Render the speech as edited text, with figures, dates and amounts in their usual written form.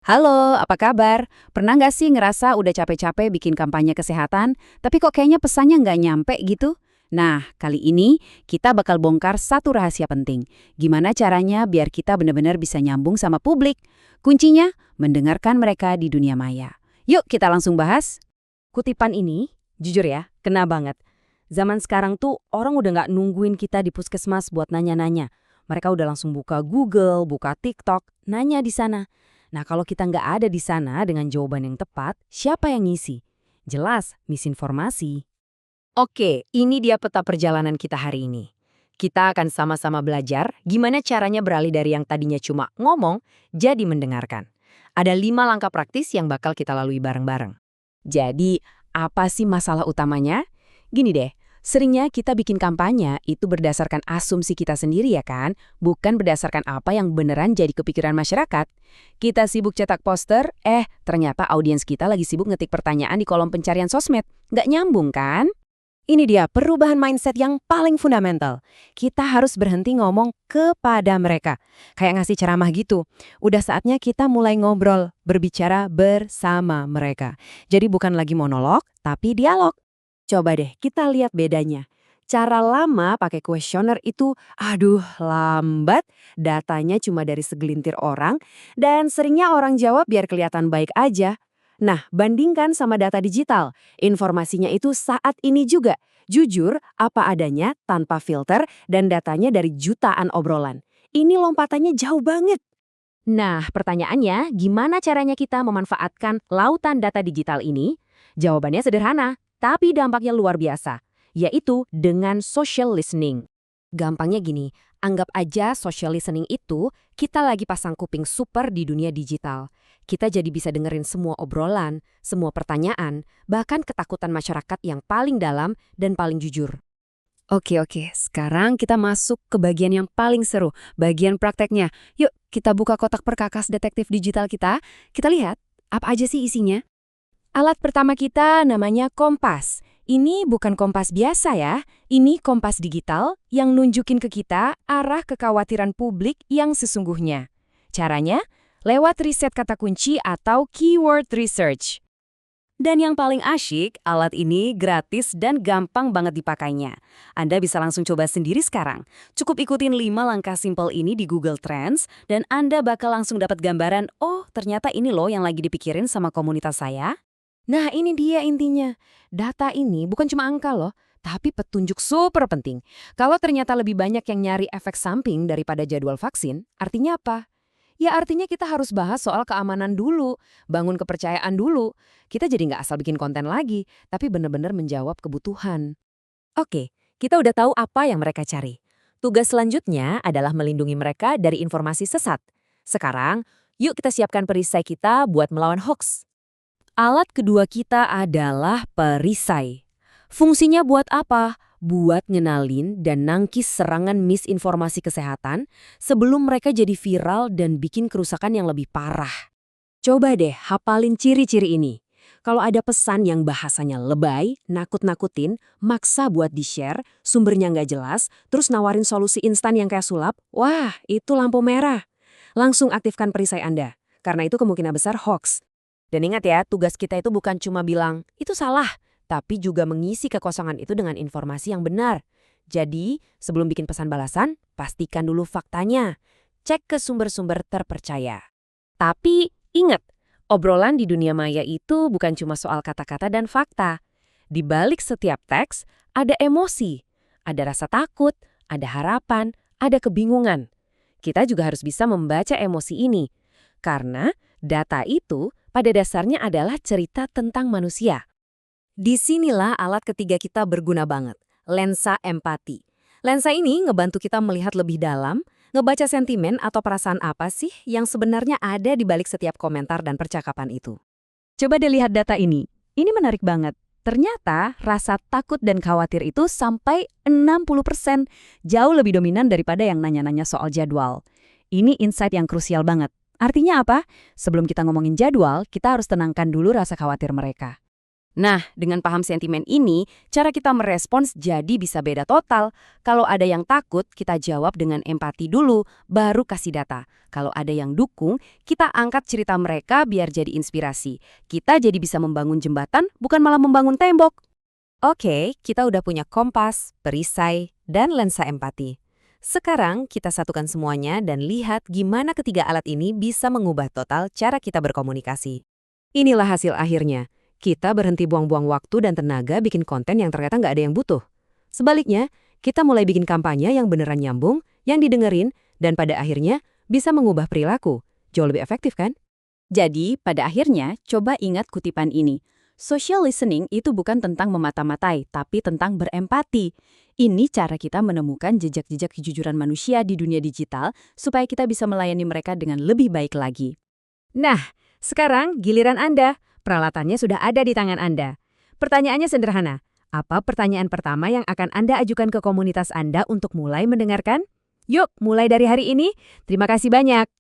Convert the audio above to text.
Halo, apa kabar? Pernah nggak sih ngerasa udah capek-capek bikin kampanye kesehatan, tapi kok kayaknya pesannya nggak nyampe gitu? Nah, kali ini kita bakal bongkar satu rahasia penting. Gimana caranya biar kita benar-benar bisa nyambung sama publik? Kuncinya, mendengarkan mereka di dunia maya. Yuk kita langsung bahas. Kutipan ini, jujur ya, kena banget. Zaman sekarang tuh orang udah nggak nungguin kita di puskesmas buat nanya-nanya. Mereka udah langsung buka Google, buka TikTok, nanya di sana. Nah, kalau kita nggak ada di sana dengan jawaban yang tepat, siapa yang ngisi? Jelas, misinformasi. Oke, ini dia peta perjalanan kita hari ini. Kita akan sama-sama belajar gimana caranya beralih dari yang tadinya cuma ngomong, jadi mendengarkan. Ada 5 langkah praktis yang bakal kita lalui bareng-bareng. Jadi, apa sih masalah utamanya? Gini deh, seringnya kita bikin kampanye itu berdasarkan asumsi kita sendiri ya kan, bukan berdasarkan apa yang beneran jadi kepikiran masyarakat. Kita sibuk cetak poster, ternyata audiens kita lagi sibuk ngetik pertanyaan di kolom pencarian sosmed. Nggak nyambung kan? Ini dia perubahan mindset yang paling fundamental. Kita harus berhenti ngomong kepada mereka. Kayak ngasih ceramah gitu. Udah saatnya kita mulai ngobrol, berbicara bersama mereka. Jadi bukan lagi monolog, tapi dialog. Coba deh kita lihat bedanya. Cara lama pakai kuesioner itu, aduh lambat, datanya cuma dari segelintir orang, dan seringnya orang jawab biar kelihatan baik aja. Nah, bandingkan sama data digital. Informasinya itu saat ini juga. Jujur, apa adanya, tanpa filter, dan datanya dari jutaan obrolan. Ini lompatannya jauh banget. Nah, pertanyaannya, gimana caranya kita memanfaatkan lautan data digital ini? Jawabannya sederhana, tapi dampaknya luar biasa, yaitu dengan social listening. Gampangnya gini, anggap aja social listening itu kita lagi pasang kuping super di dunia digital. Kita jadi bisa dengerin semua obrolan, semua pertanyaan, bahkan ketakutan masyarakat yang paling dalam dan paling jujur. Oke, sekarang kita masuk ke bagian yang paling seru, bagian prakteknya. Yuk, kita buka kotak perkakas detektif digital kita. Kita lihat, apa aja sih isinya? Alat pertama kita namanya kompas. Ini bukan kompas biasa ya, ini kompas digital yang nunjukin ke kita arah kekhawatiran publik yang sesungguhnya. Caranya, lewat riset kata kunci atau keyword research. Dan yang paling asyik, alat ini gratis dan gampang banget dipakainya. Anda bisa langsung coba sendiri sekarang. Cukup ikutin 5 langkah simpel ini di Google Trends, dan Anda bakal langsung dapat gambaran, oh ternyata ini loh yang lagi dipikirin sama komunitas saya. Nah ini dia intinya, data ini bukan cuma angka loh, tapi petunjuk super penting. Kalau ternyata lebih banyak yang nyari efek samping daripada jadwal vaksin, artinya apa? Ya artinya kita harus bahas soal keamanan dulu, bangun kepercayaan dulu. Kita jadi nggak asal bikin konten lagi, tapi benar-benar menjawab kebutuhan. Oke, kita udah tahu apa yang mereka cari. Tugas selanjutnya adalah melindungi mereka dari informasi sesat. Sekarang, yuk kita siapkan perisai kita buat melawan hoax. Alat kedua kita adalah perisai. Fungsinya buat apa? Buat ngenalin dan nangkis serangan misinformasi kesehatan sebelum mereka jadi viral dan bikin kerusakan yang lebih parah. Coba deh hafalin ciri-ciri ini. Kalau ada pesan yang bahasanya lebay, nakut-nakutin, maksa buat di-share, sumbernya nggak jelas, terus nawarin solusi instan yang kayak sulap, wah itu lampu merah. Langsung aktifkan perisai Anda, karena itu kemungkinan besar hoax. Dan ingat ya, tugas kita itu bukan cuma bilang, itu salah, tapi juga mengisi kekosongan itu dengan informasi yang benar. Jadi, sebelum bikin pesan balasan, pastikan dulu faktanya. Cek ke sumber-sumber terpercaya. Tapi, ingat, obrolan di dunia maya itu bukan cuma soal kata-kata dan fakta. Di balik setiap teks, ada emosi, ada rasa takut, ada harapan, ada kebingungan. Kita juga harus bisa membaca emosi ini. Karena data itu pada dasarnya adalah cerita tentang manusia. Disinilah alat ketiga kita berguna banget, lensa empati. Lensa ini ngebantu kita melihat lebih dalam, ngebaca sentimen atau perasaan apa sih yang sebenarnya ada di balik setiap komentar dan percakapan itu. Coba deh lihat data ini. Ini menarik banget. Ternyata rasa takut dan khawatir itu sampai 60%, jauh lebih dominan daripada yang nanya-nanya soal jadwal. Ini insight yang krusial banget. Artinya apa? Sebelum kita ngomongin jadwal, kita harus tenangkan dulu rasa khawatir mereka. Nah, dengan paham sentimen ini, cara kita merespons jadi bisa beda total. Kalau ada yang takut, kita jawab dengan empati dulu, baru kasih data. Kalau ada yang dukung, kita angkat cerita mereka biar jadi inspirasi. Kita jadi bisa membangun jembatan, bukan malah membangun tembok. Oke, kita udah punya kompas, perisai, dan lensa empati. Sekarang kita satukan semuanya dan lihat gimana ketiga alat ini bisa mengubah total cara kita berkomunikasi. Inilah hasil akhirnya. Kita berhenti buang-buang waktu dan tenaga bikin konten yang ternyata nggak ada yang butuh. Sebaliknya, kita mulai bikin kampanye yang beneran nyambung, yang didengerin, dan pada akhirnya bisa mengubah perilaku. Jauh lebih efektif kan? Jadi, pada akhirnya, coba ingat kutipan ini. Social listening itu bukan tentang memata-matai, tapi tentang berempati. Ini cara kita menemukan jejak-jejak kejujuran manusia di dunia digital supaya kita bisa melayani mereka dengan lebih baik lagi. Nah, sekarang giliran Anda. Peralatannya sudah ada di tangan Anda. Pertanyaannya sederhana. Apa pertanyaan pertama yang akan Anda ajukan ke komunitas Anda untuk mulai mendengarkan? Yuk, mulai dari hari ini. Terima kasih banyak.